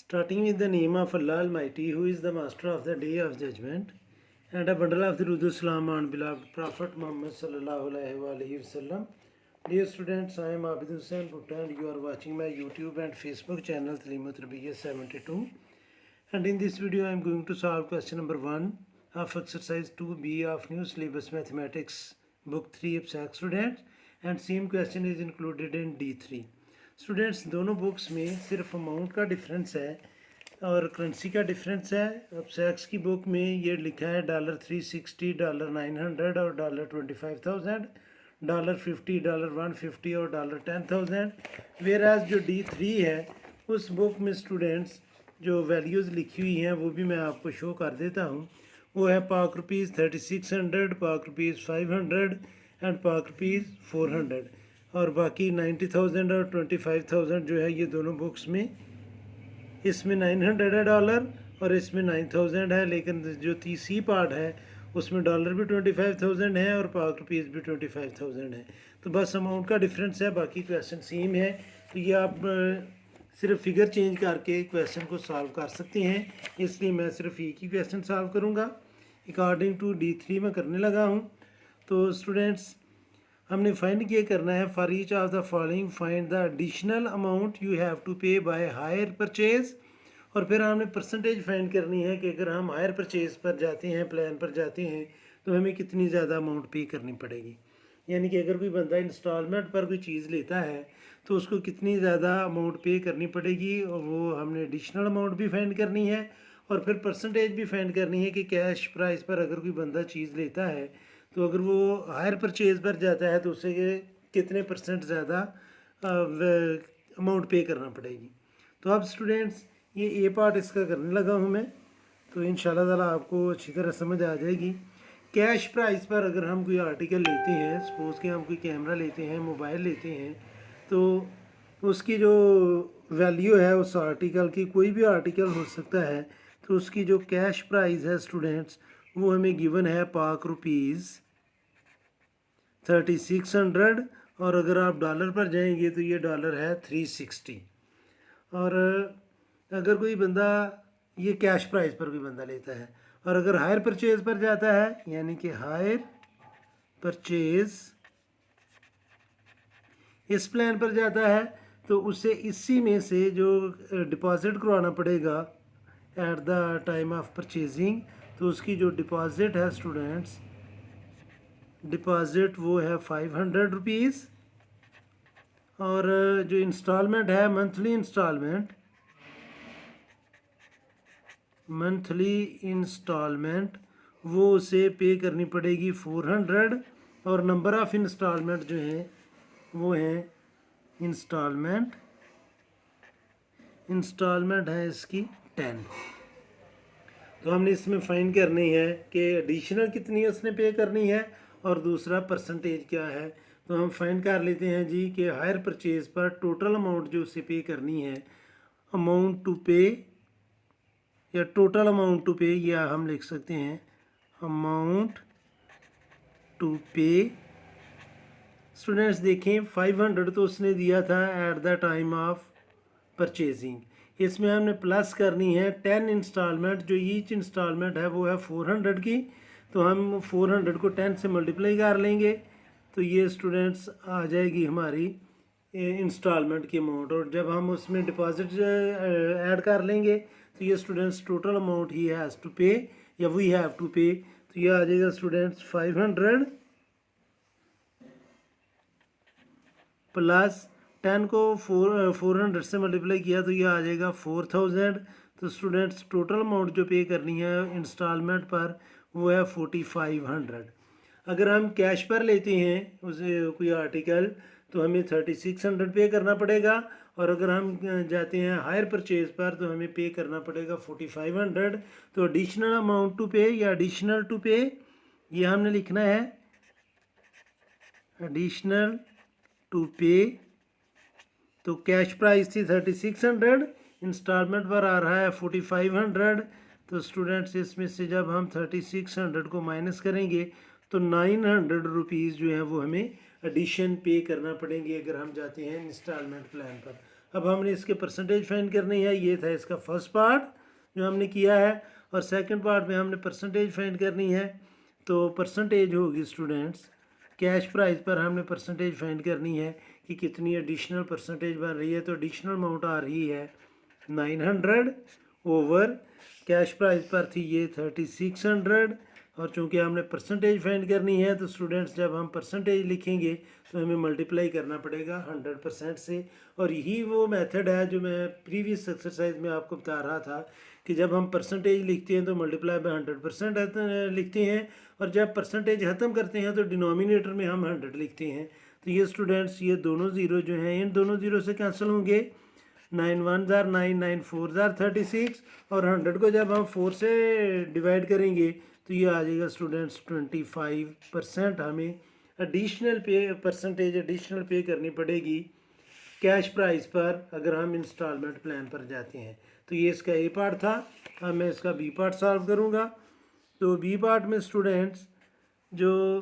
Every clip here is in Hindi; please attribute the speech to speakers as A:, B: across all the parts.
A: Starting with the name of Allah Almighty, who is the master of the day of judgment, and a bundle of the Rudu Salam on beloved Prophet Muhammad sallallahu alaihi wasallam. Dear students, I am Abid Hussain Bhutta and you are watching my YouTube and Facebook channel Talimat Rabiya 72. And in this video, I am going to solve question number 1 of exercise 2B of New Syllabus Mathematics, book 3 of SAC students, and same question is included in D3. Students दोनों बुक्स में सिर्फ अमाउंट का डिफरेंस है और करेंसी का डिफरेंस है। अब सैक्स की बुक में ये लिखा है $360, $900 और $25,000, $50, $150 और $10,000। वेयर एज जो D3 है उस बुक में स्टूडेंट्स जो वैल्यूज़ लिखी हुई हैं वो भी मैं आपको शो कर देता हूँ। वो है पाक रुपीज़ 3600, पाक रुपीज़ 500 एंड पाक रुपीज़ 400, और बाकी 90,000 और 25,000 जो है ये दोनों बुक्स में, इसमें $900 है डॉलर और इसमें 9,000 है, लेकिन जो सी पार्ट है उसमें डॉलर भी 25,000 है और पाक रुपीज़ भी 25,000 है। तो बस अमाउंट का डिफरेंस है, बाकी क्वेश्चन सेम है। तो ये आप सिर्फ फिगर चेंज करके क्वेश्चन को सॉल्व कर सकते हैं, इसलिए मैं सिर्फ एक ही क्वेश्चन सॉल्व करूँगा। अकॉर्डिंग टू D3 में करने लगा हूँ। तो स्टूडेंट्स हमने फाइंड ये करना है, for each of the following find the additional amount you have to pay by hire purchase, और फिर हमने परसेंटेज फाइंड करनी है कि अगर हम हायर परचेज पर जाते हैं, प्लान पर जाते हैं, तो हमें कितनी ज़्यादा अमाउंट पे करनी पड़ेगी। यानी कि अगर कोई बंदा इंस्टॉलमेंट पर कोई चीज़ लेता है तो उसको कितनी ज़्यादा अमाउंट पे करनी पड़ेगी, और वो हमने एडिशनल अमाउंट भी फाइंड करनी है और फिर परसेंटेज भी फाइंड करनी है कि कैश प्राइस पर अगर कोई बंदा चीज़ लेता है तो अगर वो हायर परचेज पर जाता है तो उसे कितने % ज़्यादा अमाउंट पे करना पड़ेगी। तो अब स्टूडेंट्स ये ए पार्ट इसका करने लगा हूँ मैं, तो इंशाल्लाह ताला आपको अच्छी तरह समझ आ जाएगी। कैश प्राइस पर अगर हम कोई आर्टिकल लेते हैं, सपोज़ कि हम कोई कैमरा लेते हैं, मोबाइल लेते हैं, तो उसकी जो वैल्यू है उस आर्टिकल की, कोई भी आर्टिकल हो सकता है, तो उसकी जो कैश प्राइस है स्टूडेंट्स वो हमें गिवन है पाक रुपीज़ 3600, और अगर आप डॉलर पर जाएंगे तो ये डॉलर है 360। और अगर कोई बंदा ये कैश प्राइस पर कोई बंदा लेता है, और अगर हायर परचेज पर जाता है, यानी कि हायर परचेज इस प्लान पर जाता है, तो उसे इसी में से जो डिपॉजिट करवाना पड़ेगा at the time of purchasing, तो उसकी जो डिपॉजिट है स्टूडेंट्स, डिपॉजिट वो है 500 रुपीज़, और जो इंस्टॉलमेंट है मंथली इंस्टॉलमेंट वो उसे पे करनी पड़ेगी 400, और नंबर ऑफ़ इंस्टॉलमेंट जो है वो है इंस्टॉलमेंट है इसकी 10। तो हमने इसमें फाइंड करनी है कि एडिशनल कितनी उसने पे करनी है और दूसरा परसेंटेज क्या है। तो हम फाइंड कर लेते हैं जी कि हायर परचेज पर टोटल अमाउंट जो उसे पे करनी है, अमाउंट टू पे या टोटल अमाउंट टू पे, या हम लिख सकते हैं अमाउंट टू पे। स्टूडेंट्स देखें 500 तो उसने दिया था at the time of purchasing, इसमें हमने प्लस करनी है 10 इंस्टॉलमेंट, जो ईच इंस्टॉलमेंट है वो है 400 की, तो हम 400 को 10 से मल्टीप्लाई कर लेंगे, तो ये स्टूडेंट्स आ जाएगी हमारी इंस्टॉलमेंट की अमाउंट, और जब हम उसमें डिपॉजिट ऐड कर लेंगे तो ये स्टूडेंट्स टोटल अमाउंट ही हैज़ टू पे या वी हैव टू पे, तो ये आ जाएगा स्टूडेंट्स 500 प्लस 10 को 400 से मल्टीप्लाई किया तो ये आ जाएगा 4000। तो स्टूडेंट्स टोटल अमाउंट जो पे करनी है इंस्टॉलमेंट पर वो है 4500। अगर हम कैश पर लेते हैं उसे कोई आर्टिकल तो हमें 3600 पे करना पड़ेगा, और अगर हम जाते हैं हायर परचेज पर तो हमें पे करना पड़ेगा 4500। तो एडिशनल अमाउंट टू पे या एडिशनल टू पे ये हमने लिखना है, एडिशनल टू पे। तो कैश प्राइस थी 3600, इंस्टॉलमेंट पर आ रहा है 4500। तो स्टूडेंट्स इसमें से जब हम 3600 को माइनस करेंगे तो 900 रुपीज़ जो है वो हमें एडिशन पे करना पड़ेंगे अगर हम जाते हैं इंस्टॉलमेंट प्लान पर। अब हमने इसके परसेंटेज फाइंड करनी है। ये था इसका फर्स्ट पार्ट जो हमने किया है, और सेकंड पार्ट में हमने परसेंटेज फाइंड करनी है। तो परसेंटेज होगी स्टूडेंट्स, कैश प्राइस पर हमने परसेंटेज फाइंड करनी है कि कितनी एडिशनल परसेंटेज बन रही है। तो एडिशनल अमाउंट आ रही है 900 ओवर कैश प्राइस पर थी ये 3600, और चूंकि हमने परसेंटेज फाइंड करनी है तो स्टूडेंट्स जब हम परसेंटेज लिखेंगे तो हमें मल्टीप्लाई करना पड़ेगा 100% से। और यही वो मेथड है जो मैं प्रीवियस एक्सरसाइज में आपको बता रहा था कि जब हम परसेंटेज लिखते हैं तो मल्टीप्लाई बाय 100% लिखते हैं, और जब परसेंटेज ख़त्म करते हैं तो डिनोमिनेटर में हम 100 लिखते हैं। तो ये स्टूडेंट्स ये दोनों ज़ीरो जो हैं इन दोनों ज़ीरो से कैंसिल होंगे। 9 1 जार 9, 9 4 जार 36, और 100 को जब हम 4 से डिवाइड करेंगे तो ये आ जाएगा स्टूडेंट्स 25%। हमें एडिशनल पे करनी पड़ेगी कैश प्राइस पर अगर हम इंस्टॉलमेंट प्लान पर जाते हैं। तो ये इसका ए पार्ट था। अब मैं इसका बी पार्ट सॉल्व करूँगा। तो बी पार्ट में स्टूडेंट्स जो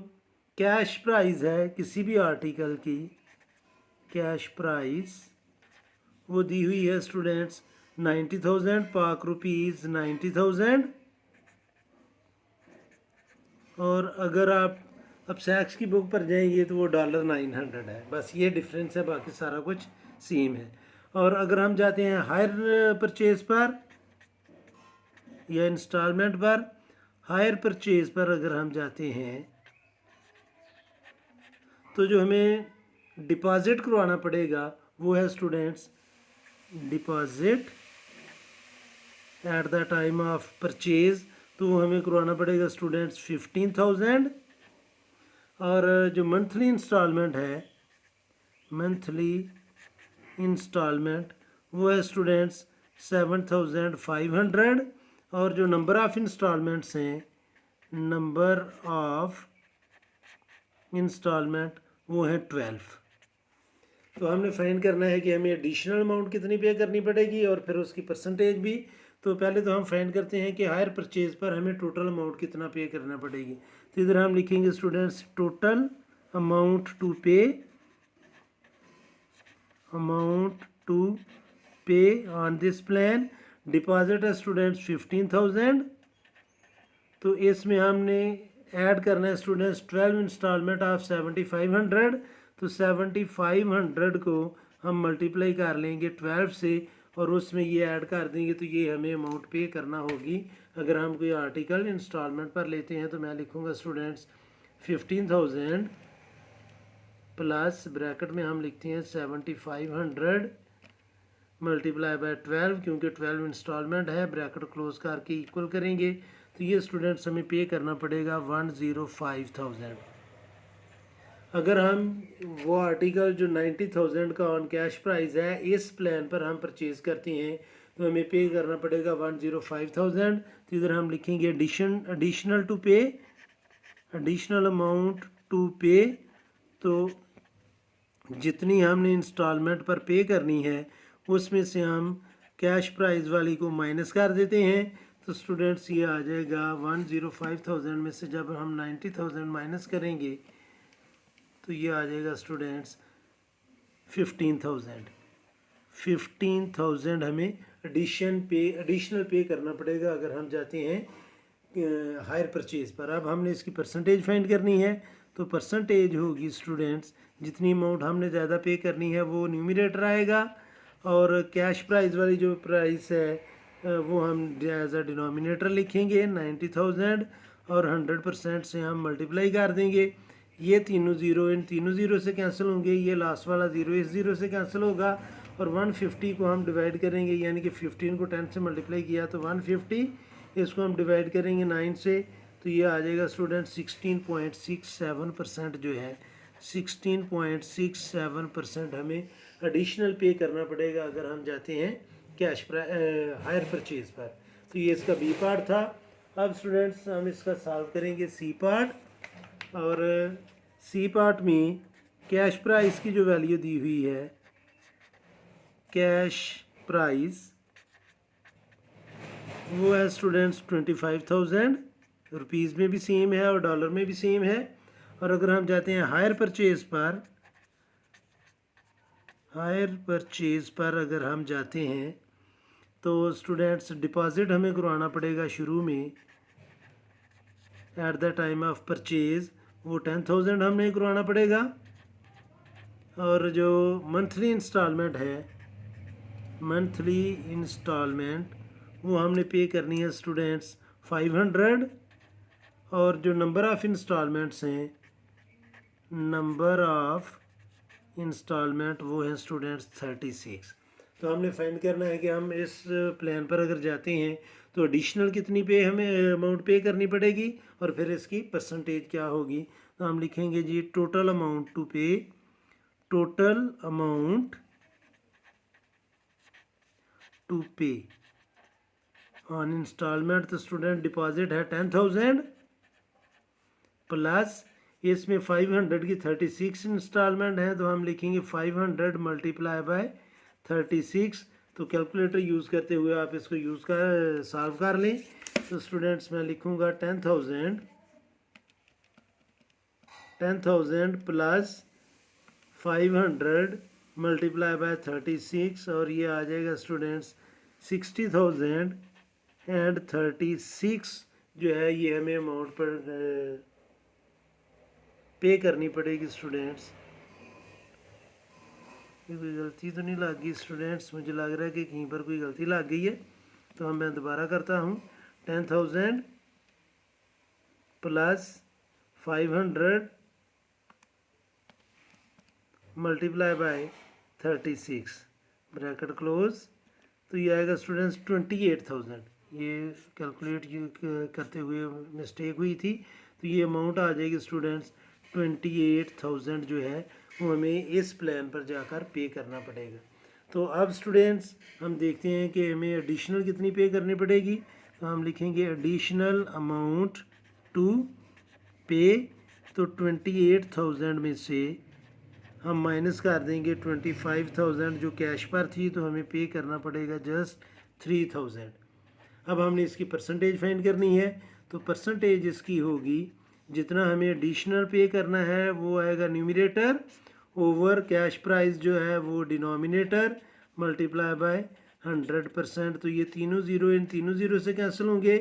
A: कैश प्राइस है किसी भी आर्टिकल की, कैश प्राइस वो दी हुई है स्टूडेंट्स 90,000, पाक रुपीज़ 90,000। और अगर आप अब सैक्स की बुक पर जाएंगे तो वो $900 है। बस ये डिफरेंस है, बाकी सारा कुछ सेम है। और अगर हम जाते हैं हायर परचेज पर या इंस्टॉलमेंट पर, हायर परचेज पर अगर हम जाते हैं तो जो हमें डिपॉजिट करवाना पड़ेगा वो है students deposit at the time of purchase. तो वो हमें करवाना पड़ेगा स्टूडेंट्स 15,000। और जो मंथली इंस्टॉलमेंट है, मंथली इंस्टॉलमेंट वो है स्टूडेंट्स 7,500। और जो नंबर ऑफ़ इंस्टॉलमेंट्स हैं, नंबर ऑफ इंस्टॉलमेंट वो है 12। तो हमने फाइंड करना है कि हमें एडिशनल अमाउंट कितनी पे करनी पड़ेगी और फिर उसकी परसेंटेज भी। तो पहले तो हम फाइंड करते हैं कि हायर परचेज पर हमें टोटल अमाउंट कितना पे करना पड़ेगी। तो इधर हम लिखेंगे स्टूडेंट्स टोटल अमाउंट टू पे ऑन दिस प्लान। डिपॉजिट है स्टूडेंट्स 15,000। तो इसमें हमने ऐड करना है स्टूडेंट्स 12 इंस्टॉलमेंट ऑफ 7,500। तो 7,500 को हम मल्टीप्लाई कर लेंगे 12 से और उसमें ये ऐड कर देंगे, तो ये हमें अमाउंट पे करना होगी। अगर हम कोई आर्टिकल इंस्टॉलमेंट पर लेते हैं तो मैं लिखूँगा स्टूडेंट्स 15,000 प्लस ब्रैकेट में हम लिखते हैं 7,500 मल्टीप्लाई बाय 12, क्योंकि 12 इंस्टॉलमेंट है, ब्रैकेट क्लोज करके इक्वल करेंगे। तो ये स्टूडेंट्स हमें पे करना पड़ेगा 105,000। अगर हम वो आर्टिकल जो 90,000 का ऑन कैश प्राइस है इस प्लान पर हम परचेज़ करते हैं तो हमें पे करना पड़ेगा 105,000। तो इधर हम लिखेंगे एडिशनल टू पे, एडिशनल अमाउंट टू पे। तो जितनी हमने इंस्टॉलमेंट पर पे करनी है उसमें से हम कैश प्राइस वाली को माइनस कर देते हैं। तो स्टूडेंट्स ये आ जाएगा 105,000 में से जब हम 90,000 माइनस करेंगे तो ये आ जाएगा स्टूडेंट्स 15,000 हमें एडिशनल पे करना पड़ेगा अगर हम जाते हैं हायर परचेज पर। अब हमने इसकी परसेंटेज फाइंड करनी है। तो परसेंटेज होगी स्टूडेंट्स जितनी अमाउंट हमने ज़्यादा पे करनी है वो न्यूमरेटर आएगा, और कैश प्राइस वाली जो प्राइस है वो हम एज अ डिनोमिनेटर लिखेंगे 90,000 और 100% से हम मल्टीप्लाई कर देंगे। ये तीनों ज़ीरो इन तीनों ज़ीरो से कैंसिल होंगे, ये लास्ट वाला ज़ीरो इस ज़ीरो से कैंसिल होगा, और 150 को हम डिवाइड करेंगे, यानी कि 15 को 10 से मल्टीप्लाई किया तो 150, इसको हम डिवाइड करेंगे 9 से, तो ये आ जाएगा स्टूडेंट 16.67% जो है 16.67% हमें एडिशनल पे करना पड़ेगा अगर हम जाते हैं कैश हायर परचेज पर। तो ये इसका बी पार्ट था। अब स्टूडेंट्स हम इसका सॉल्व करेंगे सी पार्ट, और सी पार्ट में कैश प्राइस की जो वैल्यू दी हुई है, कैश प्राइस वो है स्टूडेंट्स 25,000 रुपीज़ में भी सेम है और डॉलर में भी सेम है। और अगर हम जाते हैं हायर परचेज पर, हायर परचेज़ पर अगर हम जाते हैं तो स्टूडेंट्स डिपॉज़िट हमें करवाना पड़ेगा शुरू में at the time of purchase, वो 10,000 हमें करवाना पड़ेगा। और जो मंथली इंस्टॉलमेंट है, मंथली इंस्टॉलमेंट वो हमने पे करनी है स्टूडेंट्स 500। और जो नंबर ऑफ़ इंस्टॉलमेंट्स हैं, नंबर ऑफ़ इंस्टॉलमेंट वो है स्टूडेंट्स 36। तो हमने फाइंड करना है कि हम इस प्लान पर अगर जाते हैं तो एडिशनल कितनी पे हमें अमाउंट पे करनी पड़ेगी और फिर इसकी परसेंटेज क्या होगी। तो हम लिखेंगे जी टोटल अमाउंट टू पे, टोटल अमाउंट टू पे ऑन इंस्टॉलमेंट। तो स्टूडेंट डिपॉजिट है 10,000 प्लस इसमें 500 की 36 इंस्टॉलमेंट है, तो हम लिखेंगे 500 मल्टीप्लाई बाय 36। तो कैलकुलेटर यूज़ करते हुए आप इसको यूज़ कर सॉल्व कर लें। तो स्टूडेंट्स मैं लिखूँगा 10,000 प्लस 500 मल्टीप्लाई बाय 36 और ये आ जाएगा स्टूडेंट्स 60,000 एंड 36 जो है ये हमें अमाउंट पर पे करनी पड़ेगी स्टूडेंट्स। कोई गलती तो नहीं लग गई स्टूडेंट्स, मुझे लग रहा है कि कहीं पर कोई गलती लग गई है। तो मैं दोबारा करता हूँ 10,000 plus 500 multiply by 36 bracket close. तो ये आएगा स्टूडेंट्स 28,000। ये कैलकुलेट करते हुए मिस्टेक हुई थी, तो ये अमाउंट आ जाएगी स्टूडेंट्स 28,000 जो है वो हमें इस प्लान पर जाकर पे करना पड़ेगा। तो अब स्टूडेंट्स हम देखते हैं कि हमें एडिशनल कितनी पे करनी पड़ेगी। तो हम लिखेंगे एडिशनल अमाउंट टू पे। तो 28,000 में से हम माइनस कर देंगे 25,000 जो कैश पर थी, तो हमें पे करना पड़ेगा जस्ट 3,000। अब हमने इसकी परसेंटेज फाइंड करनी है। तो परसेंटेज इसकी होगी जितना हमें एडिशनल पे करना है वो आएगा न्यूमरेटर ओवर कैश प्राइस जो है वो डिनोमिनेटर मल्टीप्लाई बाय 100%। तो ये तीनों ज़ीरो इन तीनों ज़ीरो से कैंसिल होंगे।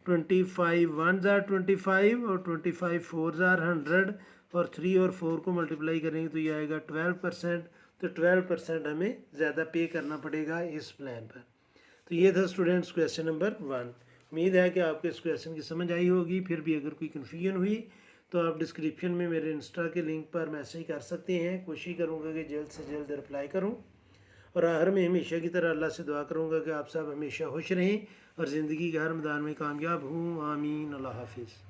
A: 25 1 ज़ार 25 और 25 4 ज़ार 100 और 3 और 4 को मल्टीप्लाई करेंगे तो ये आएगा 12%। तो 12% हमें ज़्यादा पे करना पड़ेगा इस प्लान पर। तो ये था स्टूडेंट्स क्वेश्चन नंबर 1। उम्मीद है कि आपको इस क्वेश्चन की समझ आई होगी। फिर भी अगर कोई कन्फ्यूजन हुई तो आप डिस्क्रिप्शन में मेरे इंस्टा के लिंक पर मैसेज कर सकते हैं। कोशिश करूँगा कि जल्द से जल्द रिप्लाई करूँ। और आखिर में हमेशा की तरह अल्लाह से दुआ करूँगा कि आप सब हमेशा खुश रहें और ज़िंदगी के हर मैदान में कामयाब हों। आमीन। अल्लाह हाफिज़।